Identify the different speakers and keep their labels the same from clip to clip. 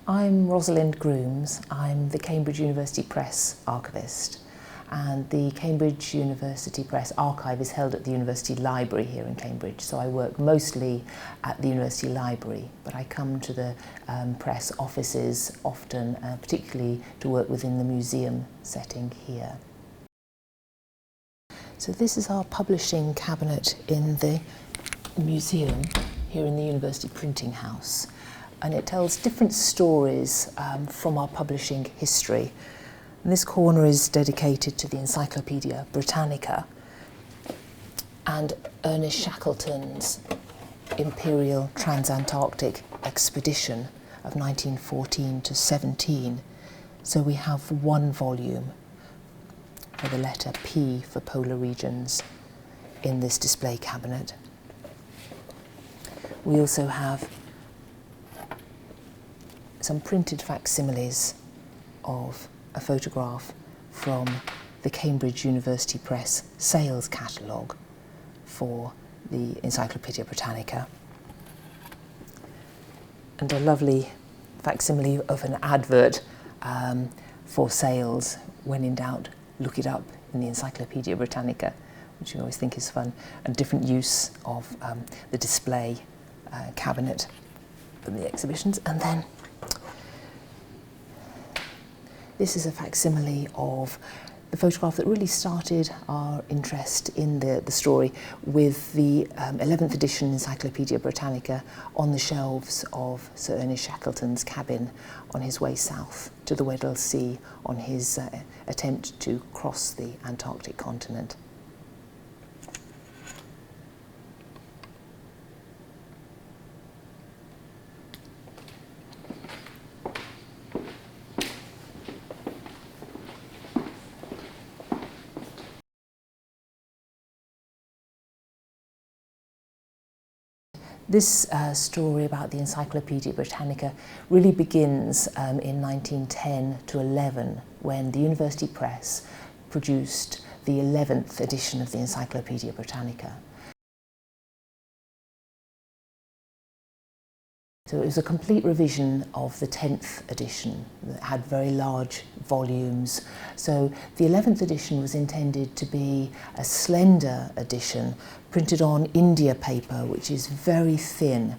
Speaker 1: I'm Rosalind Grooms. I'm the Cambridge University Press archivist, and the Cambridge University Press archive is held at the University Library here in Cambridge, so I work mostly at the University Library, but I come to the press offices often, particularly to work within the museum setting here. So this is our publishing cabinet in the museum here in the University Printing House, and it tells different stories from our publishing history. And this corner is dedicated to the Encyclopaedia Britannica and Ernest Shackleton's Imperial Transantarctic Expedition of 1914 to 17. So we have one volume for the letter P for polar regions in this display cabinet. We also have some printed facsimiles of a photograph from the Cambridge University Press sales catalogue for the Encyclopaedia Britannica, and a lovely facsimile of an advert for sales. When in doubt, look it up in the Encyclopaedia Britannica, which I always think is fun, and different use of the display cabinet from the exhibitions. And then this is a facsimile of the photograph that really started our interest in the story, with the 11th edition Encyclopaedia Britannica on the shelves of Sir Ernest Shackleton's cabin on his way south to the Weddell Sea on his attempt to cross the Antarctic continent. This story about the Encyclopaedia Britannica really begins in 1910 to 11, when the University Press produced the 11th edition of the Encyclopaedia Britannica. So it was a complete revision of the 10th edition that had very large volumes. So the 11th edition was intended to be a slender edition printed on India paper, which is very thin.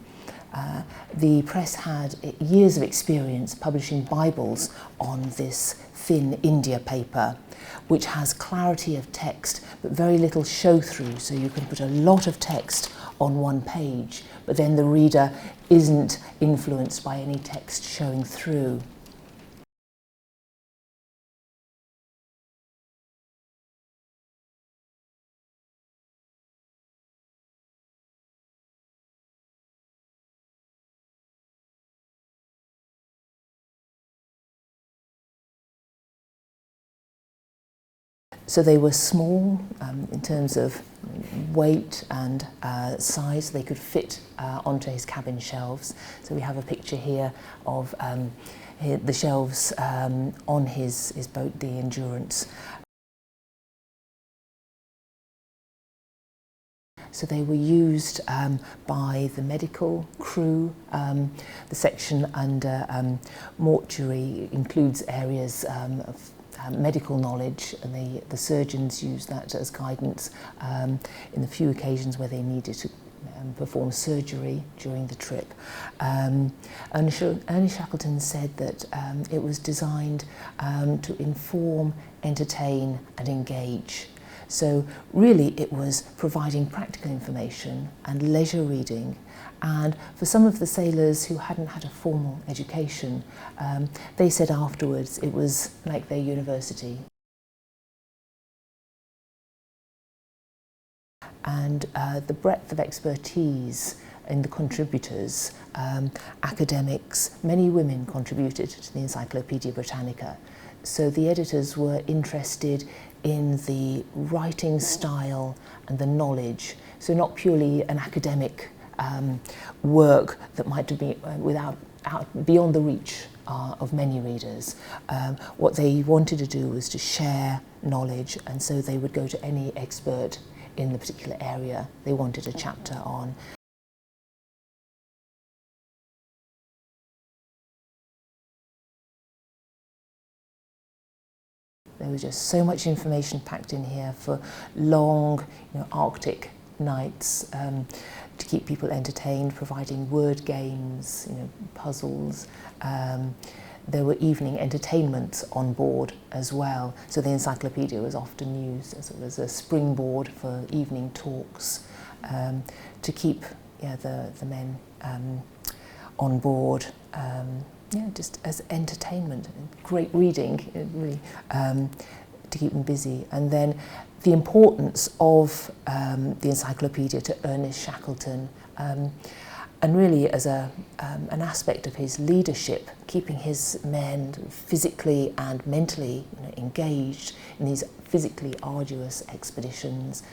Speaker 1: The press had years of experience publishing Bibles on this thin India paper, which has clarity of text but very little show through, so you can put a lot of text on one page, but then the reader isn't influenced by any text showing through. So they were small in terms of weight and size. They could fit onto his cabin shelves. So we have a picture here of the shelves on his boat, the Endurance. So they were used by the medical crew. The section under mortuary includes areas of medical knowledge, and the surgeons use that as guidance in the few occasions where they needed to perform surgery during the trip. Ernest Shackleton said that it was designed to inform, entertain and engage. So really it was providing practical information and leisure reading, and for some of the sailors who hadn't had a formal education, they said afterwards it was like their university. And the breadth of expertise in the contributors, academics, many women contributed to the Encyclopaedia Britannica. So the editors were interested in the writing style and the knowledge, so not purely an academic work that might be beyond the reach of many readers. What they wanted to do was to share knowledge, and so they would go to any expert in the particular area they wanted a chapter on. There was just so much information packed in here for long, Arctic nights, to keep people entertained, providing word games, puzzles. There were evening entertainments on board as well. So the encyclopedia was often used as a springboard for evening talks, to keep the men on board, just as entertainment, great reading, really, to keep them busy. And then the importance of the encyclopedia to Ernest Shackelton, and really as an aspect of his leadership, keeping his men physically and mentally engaged in these physically arduous expeditions,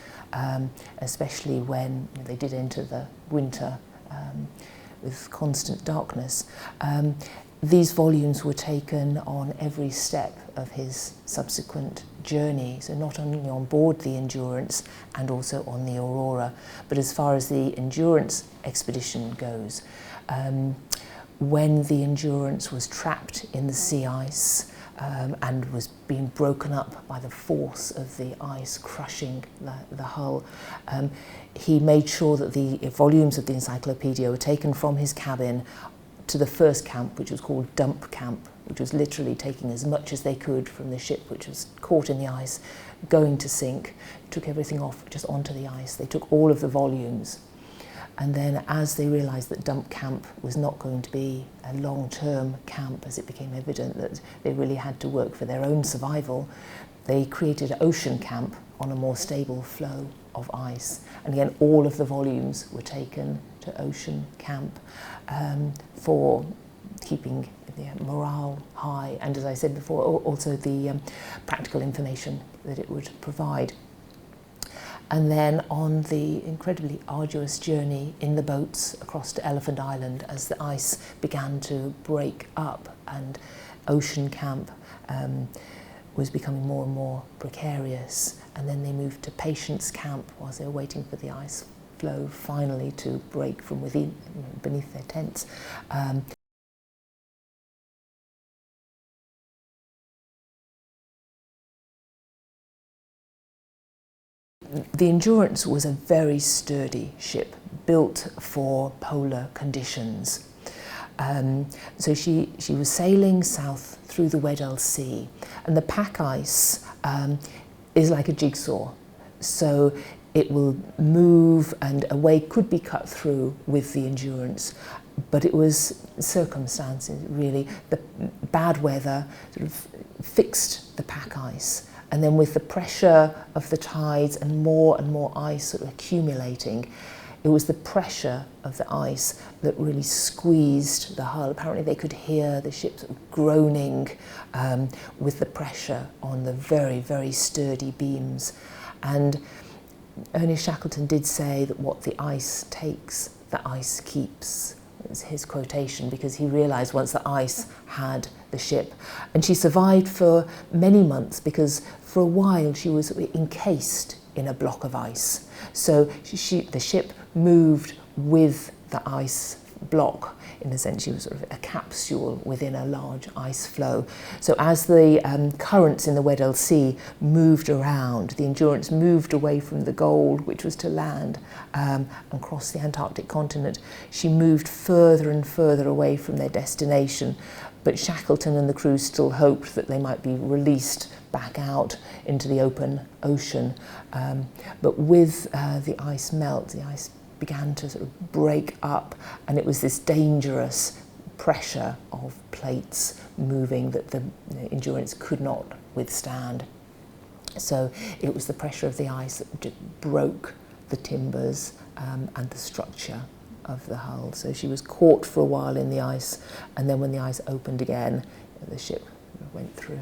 Speaker 1: especially when they did enter the winter with constant darkness. These volumes were taken on every step of his subsequent journey, so not only on board the Endurance and also on the Aurora, but as far as the Endurance expedition goes, when the Endurance was trapped in the sea ice and was being broken up by the force of the ice crushing the hull, he made sure that the volumes of the encyclopedia were taken from his cabin to the first camp, which was called Dump Camp, which was literally taking as much as they could from the ship, which was caught in the ice, going to sink, took everything off just onto the ice. They took all of the volumes. And then as they realised that Dump Camp was not going to be a long-term camp, as it became evident that they really had to work for their own survival, they created Ocean Camp on a more stable flow of ice. And again, all of the volumes were taken to Ocean Camp for keeping the morale high, and as I said before, also the practical information that it would provide. And then on the incredibly arduous journey in the boats across to Elephant Island, as the ice began to break up and Ocean Camp was becoming more and more precarious, and then they moved to Patience Camp whilst they were waiting for the ice flow finally to break from within, beneath their tents. The Endurance was a very sturdy ship, built for polar conditions. So she was sailing south through the Weddell Sea, and the pack ice is like a jigsaw. So it will move, and a way could be cut through with the Endurance, but it was circumstances, really. The bad weather sort of fixed the pack ice, and then with the pressure of the tides and more ice sort of accumulating, it was the pressure of the ice that really squeezed the hull. Apparently they could hear the ship sort of groaning with the pressure on the very, very sturdy beams. And Ernest Shackelton did say that what the ice takes, the ice keeps. It was his quotation, because he realised once the ice had the ship. And she survived for many months, because for a while she was encased in a block of ice. So the ship moved with the ice block. In a sense, she was sort of a capsule within a large ice flow. So as the currents in the Weddell Sea moved around, the Endurance moved away from the goal, which was to land and cross the Antarctic continent. She moved further and further away from their destination, but Shackelton and the crew still hoped that they might be released back out into the open ocean. But with the ice melt, the ice began to sort of break up, and it was this dangerous pressure of plates moving that the Endurance could not withstand. So it was the pressure of the ice that just broke the timbers and the structure of the hull. So she was caught for a while in the ice, and then when the ice opened again, the ship went through.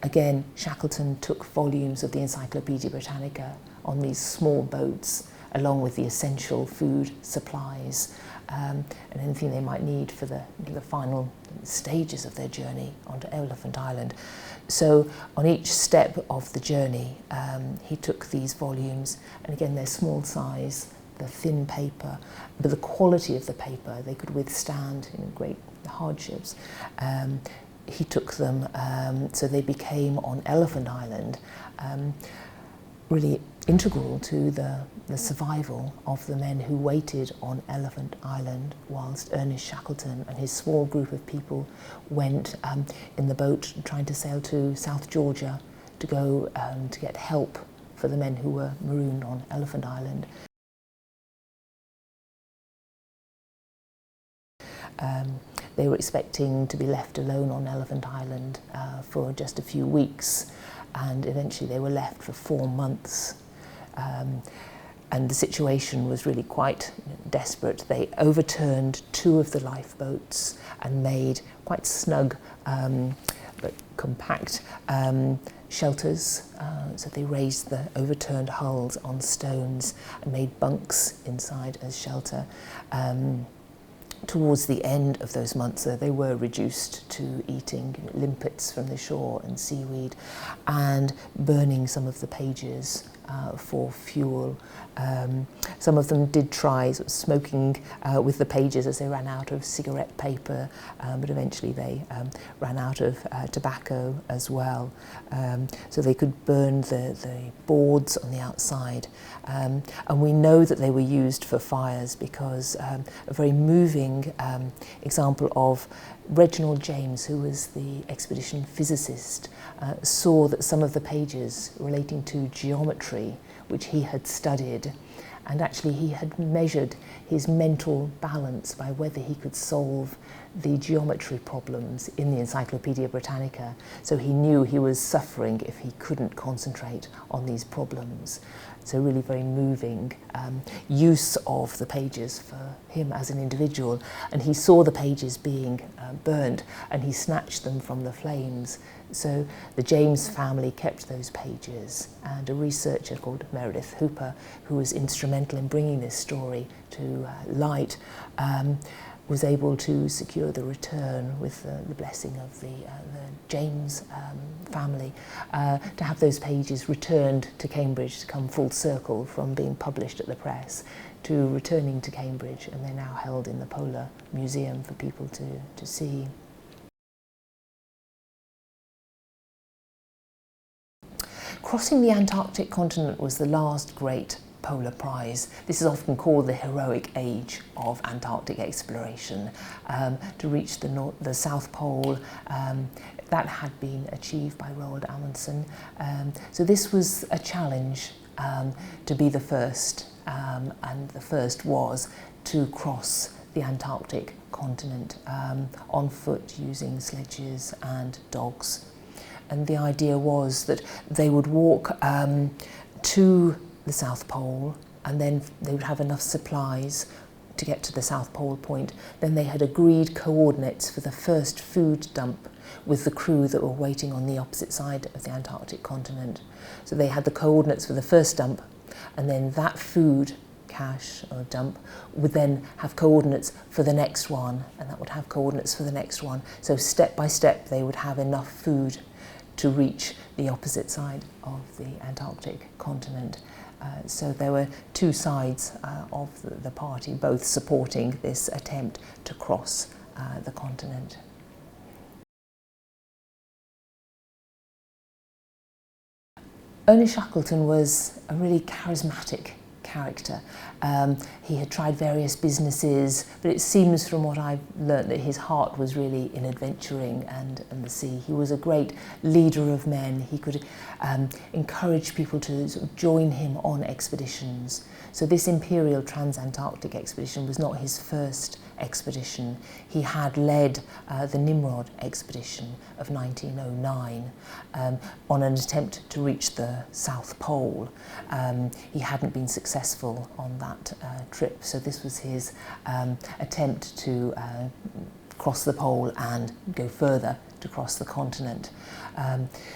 Speaker 1: Again, Shackelton took volumes of the Encyclopaedia Britannica on these small boats, along with the essential food supplies and anything they might need for the final stages of their journey onto Elephant Island. So on each step of the journey, he took these volumes, and again, they're small size. the thin paper, but the quality of the paper, they could withstand great hardships. He took them, so they became on Elephant Island really integral to the survival of the men who waited on Elephant Island whilst Ernest Shackelton and his small group of people went in the boat trying to sail to South Georgia to go to get help for the men who were marooned on Elephant Island. They were expecting to be left alone on Elephant Island for just a few weeks, and eventually they were left for 4 months. And the situation was really quite desperate. They overturned 2 of the lifeboats and made quite snug but compact shelters. So they raised the overturned hulls on stones and made bunks inside as shelter. Towards the end of those months, they were reduced to eating limpets from the shore and seaweed and burning some of the pages for fuel. Some of them did try smoking with the pages as they ran out of cigarette paper, but eventually they ran out of tobacco as well. So they could burn the boards on the outside. And we know that they were used for fires because a very moving example of Reginald James, who was the expedition physicist, saw that some of the pages relating to geometry, which he had studied, and actually he had measured his mental balance by whether he could solve the geometry problems in the Encyclopaedia Britannica. So he knew he was suffering if he couldn't concentrate on these problems. So really very moving use of the pages for him as an individual. And he saw the pages being burnt and he snatched them from the flames. So the James family kept those pages, and a researcher called Meredith Hooper, who was instrumental in bringing this story to light, was able to secure the return with the blessing of the James family to have those pages returned to Cambridge, to come full circle from being published at the press to returning to Cambridge, and they're now held in the Polar Museum for people to see. Crossing the Antarctic continent was the last great polar prize. This is often called the heroic age of Antarctic exploration. To reach the South Pole, that had been achieved by Roald Amundsen. So this was a challenge to be the first, and the first was to cross the Antarctic continent on foot using sledges and dogs. And the idea was that they would walk to the South Pole, and then they would have enough supplies to get to the South Pole point. Then they had agreed coordinates for the first food dump with the crew that were waiting on the opposite side of the Antarctic continent. So they had the coordinates for the first dump, and then that food cache or dump would then have coordinates for the next one, and that would have coordinates for the next one. So step by step they would have enough food to reach the opposite side of the Antarctic continent. So there were 2 sides of the party, both supporting this attempt to cross the continent. Ernest Shackelton was a really charismatic character. He had tried various businesses, but it seems from what I've learnt that his heart was really in adventuring and the sea. He was a great leader of men. He could encourage people to sort of join him on expeditions. So this Imperial Transantarctic expedition was not his first expedition. He had led the Nimrod expedition of 1909 on an attempt to reach the South Pole. He hadn't been successful on that trip, so this was his attempt to cross the pole and go further to cross the continent.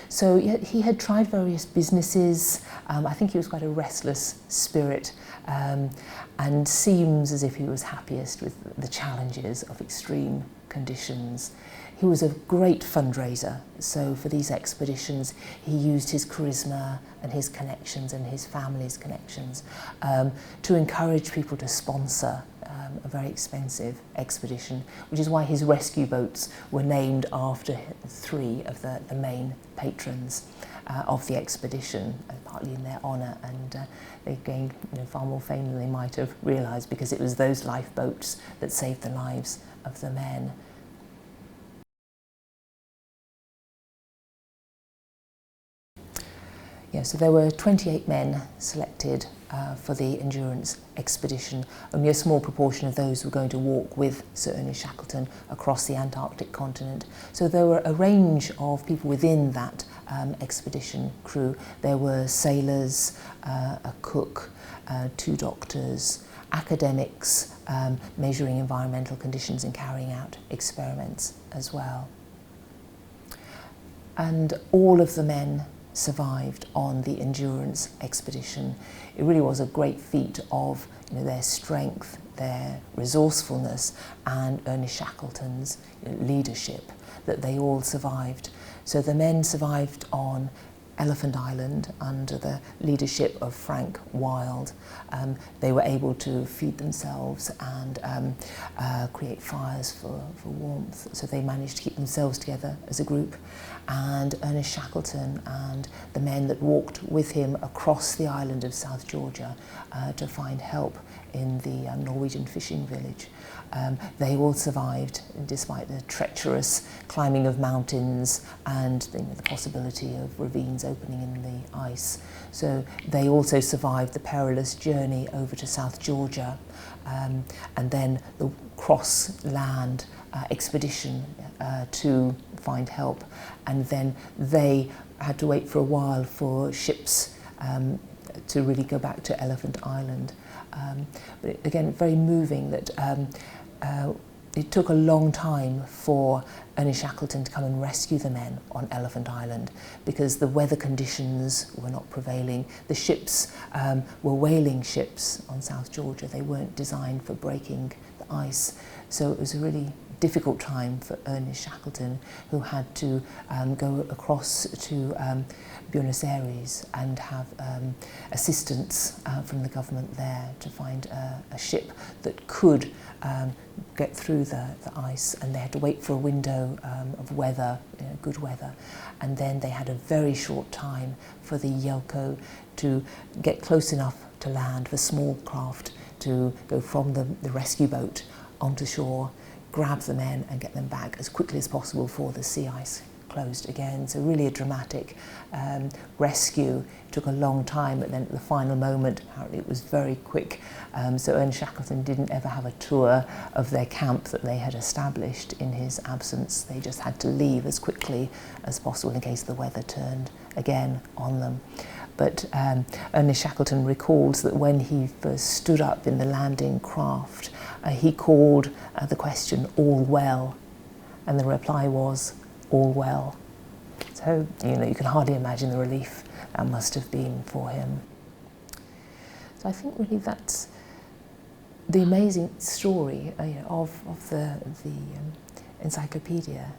Speaker 1: So he had tried various businesses. I think he was quite a restless spirit, and seems as if he was happiest with the challenges of extreme conditions. He was a great fundraiser, so for these expeditions he used his charisma and his connections and his family's connections to encourage people to sponsor a very expensive expedition, which is why his rescue boats were named after 3 of the main patrons of the expedition, partly in their honour, and they gained far more fame than they might have realised, because it was those lifeboats that saved the lives of the men. Yeah, so there were 28 men selected for the Endurance expedition. Only a small proportion of those were going to walk with Sir Ernest Shackelton across the Antarctic continent. So there were a range of people within that expedition crew. There were sailors, a cook, 2 doctors, academics measuring environmental conditions and carrying out experiments as well. And all of the men survived on the Endurance expedition. It really was a great feat of their strength, their resourcefulness, and Ernest Shackleton's leadership, that they all survived. So the men survived on Elephant Island under the leadership of Frank Wild. They were able to feed themselves and create fires for warmth, so they managed to keep themselves together as a group. And Ernest Shackleton and the men that walked with him across the island of South Georgia to find help in the Norwegian fishing village. They all survived despite the treacherous climbing of mountains and the possibility of ravines opening in the ice. So they also survived the perilous journey over to South Georgia, and then the cross-land expedition to find help. And then they had to wait for a while for ships to really go back to Elephant Island. But again, very moving that it took a long time for Ernest Shackleton to come and rescue the men on Elephant Island, because the weather conditions were not prevailing. The ships were whaling ships on South Georgia. They weren't designed for breaking the ice. So it was a really difficult time for Ernest Shackleton, who had to go across to Buenos Aires and have assistance from the government there to find a ship that could get through the ice, and they had to wait for a window of weather, good weather, and then they had a very short time for the Yelko to get close enough to land for small craft to go from the rescue boat onto shore, grab the men and get them back as quickly as possible before the sea ice closed again. So really a dramatic rescue. It took a long time, but then at the final moment, apparently it was very quick. So Ernest Shackleton didn't ever have a tour of their camp that they had established in his absence. They just had to leave as quickly as possible in case the weather turned again on them. But Ernest Shackleton recalls that when he first stood up in the landing craft, he called the question, "All well?" And the reply was, "All well." So, you can hardly imagine the relief that must have been for him. So I think really that's the amazing story of the Encyclopaedia.